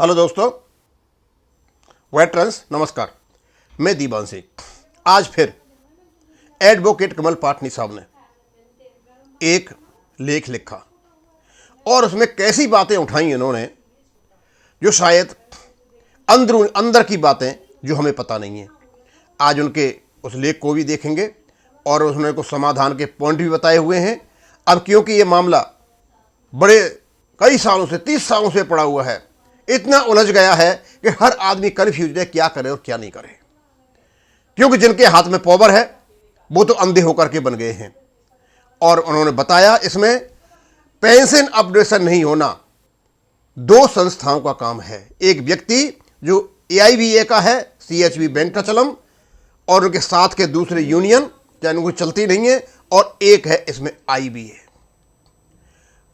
Hello दोस्तों, veterans नमस्कार। मैं दीवान सिंह। आज फिर एडवोकेट कमल पाटनी साहब ने एक लेख लिखा और उसमें कैसी बातें उठाई इन्होंने जो शायद अंदर की बातें जो हमें पता नहीं है। आज उनके उस लेख को भी देखेंगे और उसने कुछ समाधान के पॉइंट भी बताए हुए हैं। अब क्योंकि ये मामला बड़े कई सालों से 30 सालों से पड़ा हुआ है, इतना उलझ गया है कि हर आदमी कन्फ्यूज है क्या करे और क्या नहीं करे, क्योंकि जिनके हाथ में पावर है वो तो अंधे होकर के बन गए हैं। और उन्होंने बताया इसमें पेंशन अपडेशन नहीं होना दो संस्थाओं का काम है। एक व्यक्ति जो AIBA का है, CHB वेंकटाचलम, और उनके साथ के दूसरे यूनियन चाहे उनको चलती नहीं है, और एक है इसमें IBA।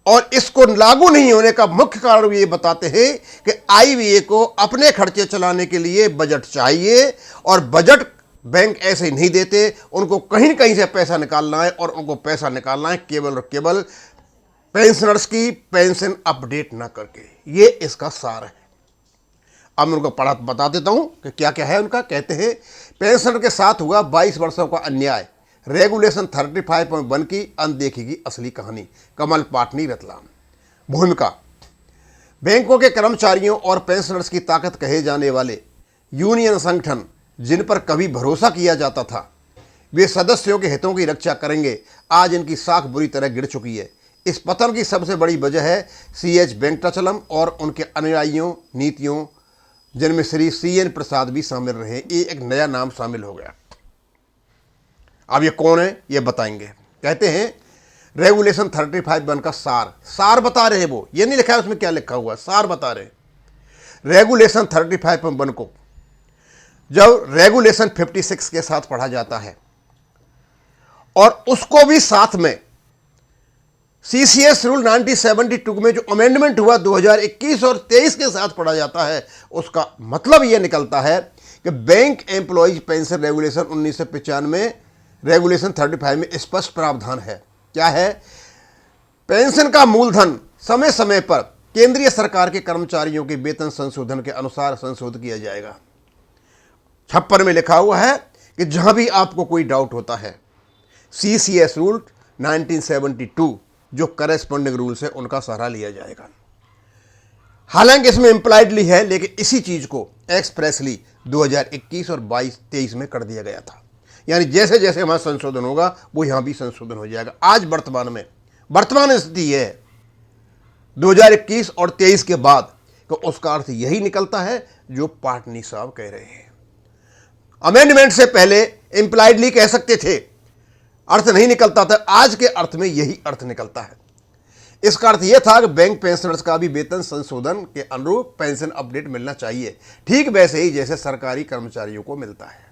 और इसको लागू नहीं होने का मुख्य कारण ये बताते हैं कि IBA को अपने खर्चे चलाने के लिए बजट चाहिए और बजट बैंक ऐसे नहीं देते, उनको कहीं न कहीं से पैसा निकालना है और उनको पैसा निकालना है केवल और केवल पेंशनर्स की पेंशन अपडेट ना करके। ये इसका सार है। अब मैं उनको पढ़ा बता देता हूं कि क्या क्या है उनका। कहते हैं पेंशनर के साथ हुआ 22 वर्षों का अन्याय, रेगुलेशन 35.1 की अनदेखी की असली कहानी। कमल पाटनी, रतलाम। भूमिका: बैंकों के कर्मचारियों और पेंशनर्स की ताकत कहे जाने वाले यूनियन संगठन जिन पर कभी भरोसा किया जाता था वे सदस्यों के हितों की रक्षा करेंगे, आज इनकी साख बुरी तरह गिर चुकी है। इस पतन की सबसे बड़ी वजह है CH वेंकटाचलम और उनके अनुयायियों नीतियों, जिनमें श्री CN प्रसाद भी शामिल रहे। ये एक नया नाम शामिल हो गया। अब ये कौन है ये बताएंगे। कहते हैं रेगुलेशन 35.1 का सार बता रहे। वो ये नहीं लिखा है उसमें क्या लिखा हुआ, सार बता रहे। रेगुलेशन 35.1 को जब रेगुलेशन 56 के साथ पढ़ा जाता है और उसको भी साथ में CCS रूल 1972 में जो अमेंडमेंट हुआ 2021 और 23 के साथ पढ़ा जाता है, उसका मतलब यह निकलता है कि bank employees pension regulation 1995 regulation 35 में स्पष्ट प्रावधान है। क्या है? पेंशन का मूलधन समय समय पर केंद्रीय सरकार के कर्मचारियों के वेतन संशोधन के अनुसार संशोधित किया जाएगा। 56 में लिखा हुआ है कि जहां भी आपको कोई डाउट होता है, CCS रूल 1972 जो करेस्पॉन्डिंग रूल्स है उनका सहारा लिया जाएगा। हालांकि इसमें इंप्लाइडली है, लेकिन इसी चीज को एक्सप्रेसली 2021 और 22-23 में कर दिया गया था। यानी जैसे जैसे वहां संशोधन होगा वो यहां भी संशोधन हो जाएगा। आज वर्तमान स्थिति है 2021 और 23 के बाद, तो उसका अर्थ यही निकलता है जो पाटनी साहब कह रहे हैं। अमेंडमेंट से पहले इंप्लाइडली कह सकते थे, अर्थ नहीं निकलता था। आज के अर्थ में यही अर्थ निकलता है। इसका अर्थ यह था कि बैंक पेंशनर्स का भी वेतन संशोधन के अनुरूप पेंशन अपडेट मिलना चाहिए, ठीक वैसे ही जैसे सरकारी कर्मचारियों को मिलता है।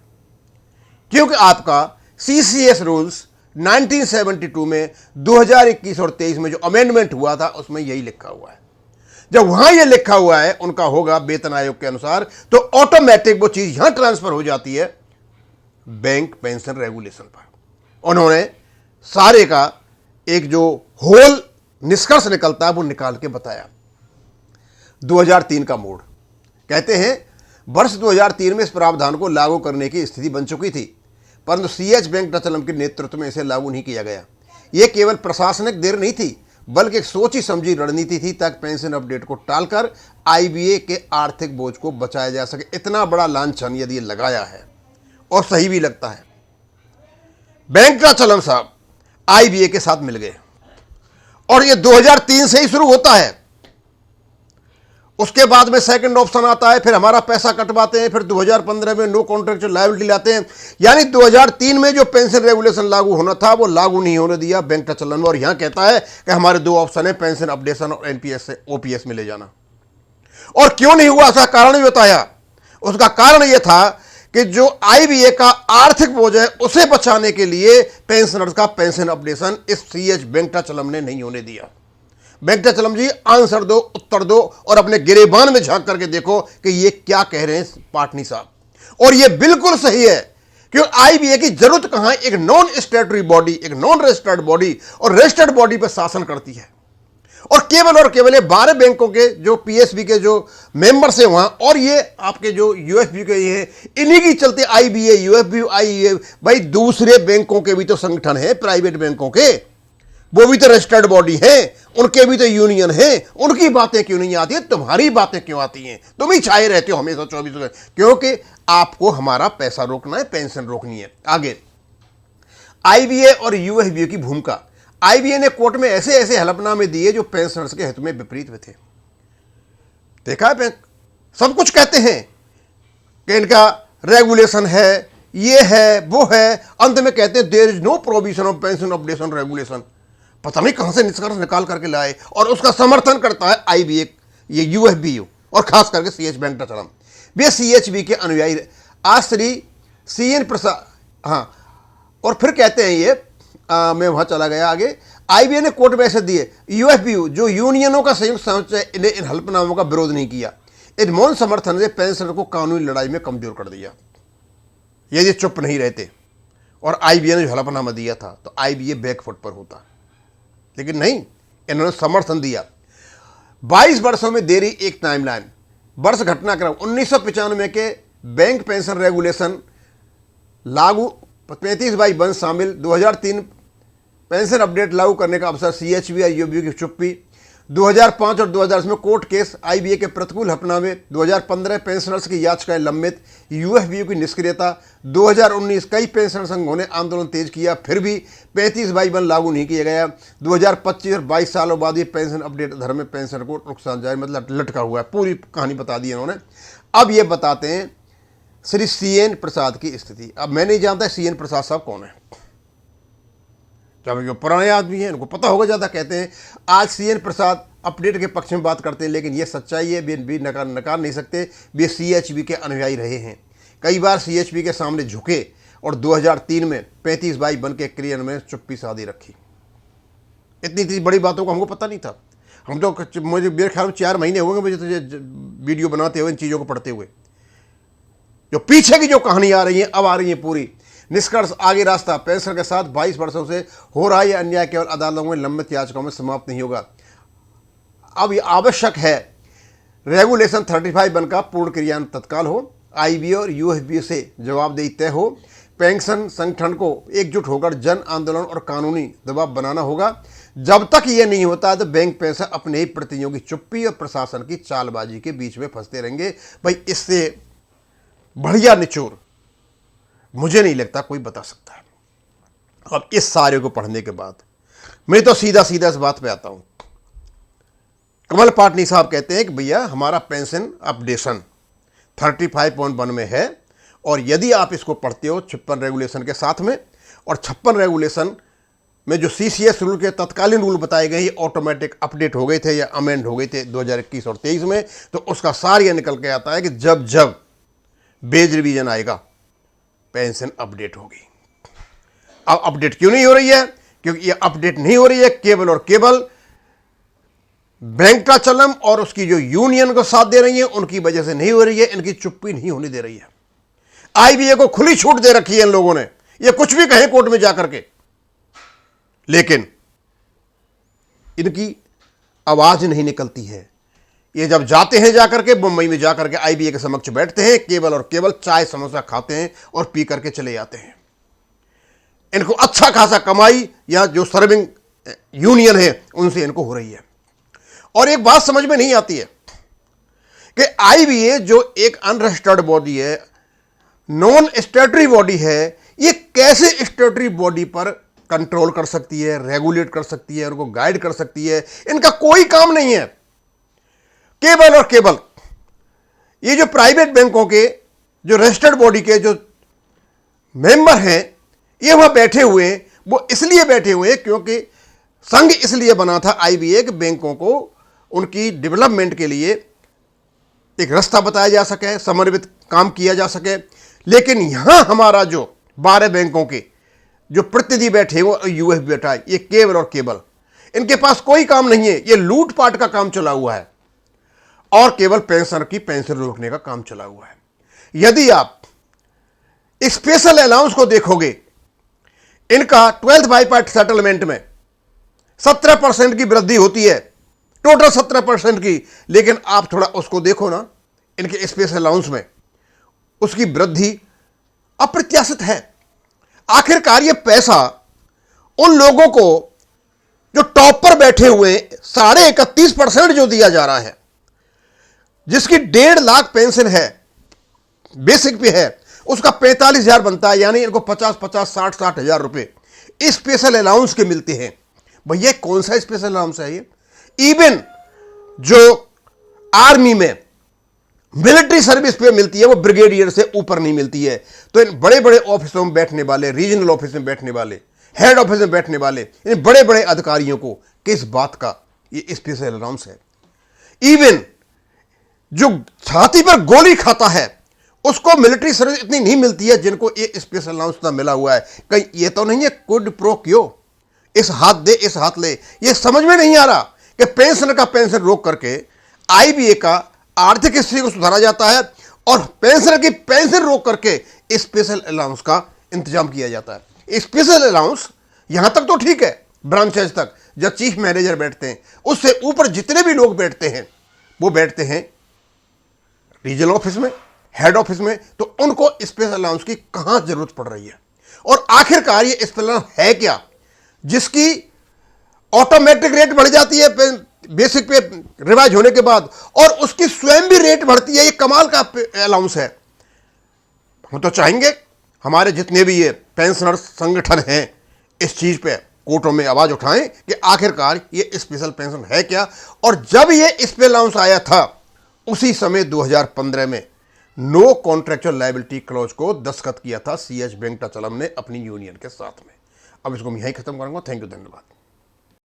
क्योंकि आपका CCS रूल्स 1972 में 2021 और 23 में जो अमेंडमेंट हुआ था उसमें यही लिखा हुआ है। जब वहां यह लिखा हुआ है उनका होगा वेतन आयोग के अनुसार, तो ऑटोमेटिक वो चीज यहां ट्रांसफर हो जाती है बैंक पेंशन रेगुलेशन पर। उन्होंने सारे का एक जो होल निष्कर्ष निकलता है वो निकाल के बताया। 2003 का मोड़। कहते हैं वर्ष 2003 में इस प्रावधान को लागू करने की स्थिति बन चुकी थी, परंतु CH वेंकटाचलम के नेतृत्व में इसे लागू नहीं किया गया। यह केवल प्रशासनिक देर नहीं थी, बल्कि एक सोची समझी रणनीति थी ताकि पेंशन अपडेट को टालकर IBA के आर्थिक बोझ को बचाया जा सके। इतना बड़ा लांछन यदि लगाया है और सही भी लगता है। वेंकटाचलम साहब IBA के साथ मिल गए और ये 2003 से ही शुरू होता है। उसके बाद में सेकंड ऑप्शन आता है, फिर हमारा पैसा कटवाते हैं, फिर 2015 में नो कॉन्ट्रेक्चुअल लायबिलिटी लाते हैं। यानी 2003 में जो पेंशन रेगुलेशन लागू होना था वो लागू नहीं होने दिया वेंकटाचलम ने। और यहां कहता है कि हमारे दो ऑप्शन है, पेंशन अपडेशन और NPS से OPS में ले जाना। और क्यों नहीं हुआ उसका कारण भी बताया। उसका कारण यह था कि जो IBA का आर्थिक बोझ है उसे बचाने के लिए पेंशनर्स का पेंशन अपडेशन इस CH वेंकटाचलम ने नहीं होने दिया। वेंकटाचलम जी आंसर दो, उत्तर दो और अपने गिरेबान में झांक करके देखो कि ये क्या कह रहे हैं पाटनी साहब। और ये बिल्कुल सही है, क्योंकि IBA की जरूरत कहां है? एक नॉन स्टैट्यूटरी बॉडी, एक नॉन रजिस्टर्ड बॉडी और रजिस्टर्ड बॉडी पर शासन करती है। और केवल ये 12 बैंकों के जो पीएसबी के जो मेंबर्स हैं वहां, और ये आपके जो यूएफबी के ये हैं, इन्हीं की चलते आईबीए, यूएफबी, आईए, भाई दूसरे बैंकों के भी तो संगठन है, प्राइवेट बैंकों के, वो भी तो रजिस्टर्ड बॉडी है, उनके भी तो यूनियन है, उनकी बातें क्यों नहीं आती है? तुम्हारी बातें क्यों आती हैं? तुम ही छाए रहते हो हमेशा 24 घंटे, क्योंकि आपको हमारा पैसा रोकना है, पेंशन रोकनी है। आगे आईबीए और यूएफबी की भूमिका। आईबीए ने कोर्ट में ऐसे ऐसे हलफनामे दिए जो पेंशनर्स के हित में विपरीत थे। देखा है, सब कुछ कहते हैं कि इनका रेगुलेशन है, ये है, वो है, अंत में कहते हैं there is no provision of pension updation regulation. पता नहीं कहां से निष्कर्ष निकाल करके लाए, और उसका समर्थन करता है आईबीए, ये यूएफबी और खास करके सीएच वेंकटाचलम। वे सीएचबी के अनुयायी। आज श्री सीएन प्रसाद, हाँ, और फिर कहते हैं ये, मैं वहां चला गया आगे, आईबीए ने कोर्ट में ऐसे दिए, यूएफबी जो यूनियनों का संयुक्त संच है, इन्हें इन हल्फनामों का विरोध नहीं किया। इन मौन समर्थन ने पेंशनर को कानूनी लड़ाई में कमजोर कर दिया। ये चुप नहीं रहते और आईबीए ने जो हलफनामा दिया था तो आईबीए बैकफुट पर होता, लेकिन नहीं, इन्होंने समर्थन दिया। 22 वर्षों में देरी एक टाइमलाइन। वर्ष घटनाक्रम 1995 के बैंक पेंशन रेगुलेशन लागू, 35/1 शामिल, 2003 पेंशन अपडेट लागू करने का अवसर, सीएचबी और यूएफबी की चुप्पी, 2005 और 2010 में कोर्ट केस, आईबीए के प्रतिकूल हलफनामे, 2015 पेंशनर्स की याचिकाएं लंबित, यूएफबी की निष्क्रियता, 2019 कई पेंशन संघों ने आंदोलन तेज किया, फिर भी 35/1 लागू नहीं किया गया। 2025 और 22 सालों बाद ये पेंशन अपडेट धर्म में पेंशन को नुकसान जाए, मतलब लटका हुआ है। पूरी कहानी बता दी इन्होंने। अब ये बताते हैं श्री सीएन प्रसाद की स्थिति। अब मैं नहीं जानता सीएन प्रसाद साहब कौन है, जो पुराने आदमी हैं, इनको पता होगा ज़्यादा। कहते हैं आज सीएन प्रसाद अपडेट के पक्ष में बात करते हैं, लेकिन ये सच्चाई है, भी नकार नहीं सकते। वे सीएचबी के अनुयायी रहे हैं, कई बार सीएचबी के सामने झुके और 2003 में 35/1 के क्रियान्वयन में चुप्पी साधी रखी। इतनी बड़ी बातों को हमको पता नहीं था। हम तो, मुझे मेरे ख्याल में 4 महीने हुए मुझे तो वीडियो बनाते हुए, इन चीज़ों को पढ़ते हुए। जो पीछे की जो कहानी आ रही है, अब आ रही है पूरी। निष्कर्ष, आगे रास्ता, पेंशन के साथ 22 वर्षों से हो रहा है अन्याय केवल अदालतों में लंबित याचिकाओं में समाप्त नहीं होगा। अब ये आवश्यक है रेगुलेशन 35/1 का पूर्ण क्रियान्वयन तत्काल हो, आईबीए और यूएफबी से जवाबदेही तय हो, पेंशन संगठन को एकजुट होकर जन आंदोलन और कानूनी दबाव बनाना होगा। जब तक ये नहीं होता है तो बैंक पेंशन अपने ही प्रतिनिधियों की चुप्पी और प्रशासन की चालबाजी के बीच में फंसते रहेंगे। भाई, इससे बढ़िया निचोड़ मुझे नहीं लगता कोई बता सकता है। अब इस सारे को पढ़ने के बाद मैं तो सीधा सीधा इस बात पे आता हूं। कमल पाटनी साहब कहते हैं कि भैया हमारा पेंशन अपडेशन 35.1 में है, और यदि आप इसको पढ़ते हो 56 रेगुलेशन के साथ में, और 56 रेगुलेशन में जो सीसीएस रूल के तत्कालीन रूल बताए गए ऑटोमेटिक अपडेट हो गए थे या अमेंड हो गए थे 2021 और 23 में, तो उसका सार यह निकल के आता है कि जब जब बेज रिवीजन आएगा पेंशन अपडेट होगी। अब अपडेट क्यों नहीं हो रही है? क्योंकि ये अपडेट नहीं हो रही है केवल और केवल वेंकटाचलम और उसकी जो यूनियन को साथ दे रही है उनकी वजह से नहीं हो रही है। इनकी चुप्पी नहीं होने दे रही है। आईबीए को खुली छूट दे रखी है इन लोगों ने, ये कुछ भी कहे कोर्ट में जाकर के, लेकिन इनकी आवाज नहीं निकलती है। ये जब जाते हैं जाकर के मुंबई में जाकर के आईबीए के समक्ष बैठते हैं, केवल और केवल चाय समोसा खाते हैं और पी करके चले जाते हैं। इनको अच्छा खासा कमाई या जो सर्विंग यूनियन है उनसे इनको हो रही है। और एक बात समझ में नहीं आती है कि आईबीए जो एक अनरजिस्टर्ड बॉडी है, नॉन स्टैट्यूटरी बॉडी है, ये कैसे स्टैट्यूटरी बॉडी पर कंट्रोल कर सकती है, रेगुलेट कर सकती है, उनको गाइड कर सकती है? इनका कोई काम नहीं है। केवल और केवल ये जो प्राइवेट बैंकों के जो रजिस्टर्ड बॉडी के जो मेंबर हैं, ये वहां बैठे हुए हैं। वो इसलिए बैठे हुए हैं क्योंकि संघ इसलिए बना था आईबीए कि बैंकों को उनकी डेवलपमेंट के लिए एक रास्ता बताया जा सके, समन्वित काम किया जा सके। लेकिन यहां हमारा जो 12 बैंकों के जो प्रतिनिधि बैठे वो यूएफबी बैठा है, ये केवल और केवल इनके पास कोई काम नहीं है। ये लूटपाट का काम चला हुआ है और केवल पेंशनर की पेंशन रोकने का काम चला हुआ है। यदि आप स्पेशल अलाउंस को देखोगे, इनका 12th बाईपार्ट सेटलमेंट में 17% की वृद्धि होती है टोटल 17% की। लेकिन आप थोड़ा उसको देखो ना, इनके स्पेशल अलाउंस में उसकी वृद्धि अप्रत्याशित है। आखिरकार ये पैसा उन लोगों को जो टॉप पर बैठे हुए 31.5% जो दिया जा रहा है, जिसकी 1.5 लाख पेंशन है, बेसिक पे है, उसका 45,000 बनता है, यानी इनको 50-50, 60-60 हजार रुपए स्पेशल अलाउंस के मिलते हैं। भैया कौन सा स्पेशल अलाउंस है ये? इवन जो आर्मी में मिलिट्री सर्विस पे मिलती है वो ब्रिगेडियर से ऊपर नहीं मिलती है। तो इन बड़े बड़े ऑफिसों में बैठने वाले, रीजनल ऑफिस में बैठने वाले, हेड ऑफिस में बैठने वाले इन बड़े बड़े अधिकारियों को किस बात का ये स्पेशल अलाउंस है? इवन जो छाती पर गोली खाता है उसको मिलिट्री सर्विस इतनी नहीं मिलती है जिनको ये स्पेशल अलाउंस ना मिला हुआ है। कहीं ये तो नहीं है कुड प्रो क्यो, इस हाथ दे इस हाथ ले? ये समझ में नहीं आ रहा कि पेंशन का पेंशन रोक करके आईबीए का आर्थिक स्थिति को सुधारा जाता है और पेंशनर की पेंशन रोक करके स्पेशल अलाउंस का इंतजाम किया जाता है। स्पेशल अलाउंस यहां तक तो ठीक है, ब्रांचेज तक, जब चीफ मैनेजर बैठते हैं, उससे ऊपर जितने भी लोग बैठते हैं वो बैठते हैं रीजनल ऑफिस में, हेड ऑफिस में। तो उनको स्पेशल अलाउंस की कहां जरूरत पड़ रही है? और आखिरकार ये स्पेशल अलाउंस है क्या जिसकी ऑटोमेटिक रेट बढ़ जाती है बेसिक पे रिवाइज होने के बाद, और उसकी स्वयं भी रेट बढ़ती है? ये कमाल का अलाउंस है। हम तो चाहेंगे हमारे जितने भी ये पेंशनर संगठन हैं इस चीज पे कोर्टों में आवाज उठाएं कि आखिरकार ये स्पेशल पेंशन है क्या। और जब ये स्पेशल अलाउंस आया था उसी समय 2015 में नो कॉन्ट्रेक्चुअल लायबिलिटी क्लॉज को दस्तखत किया था सीएच वेंकटाचलम ने अपनी यूनियन के साथ में। अब इसको मैं यहीं खत्म करूंगा। थैंक यू, धन्यवाद।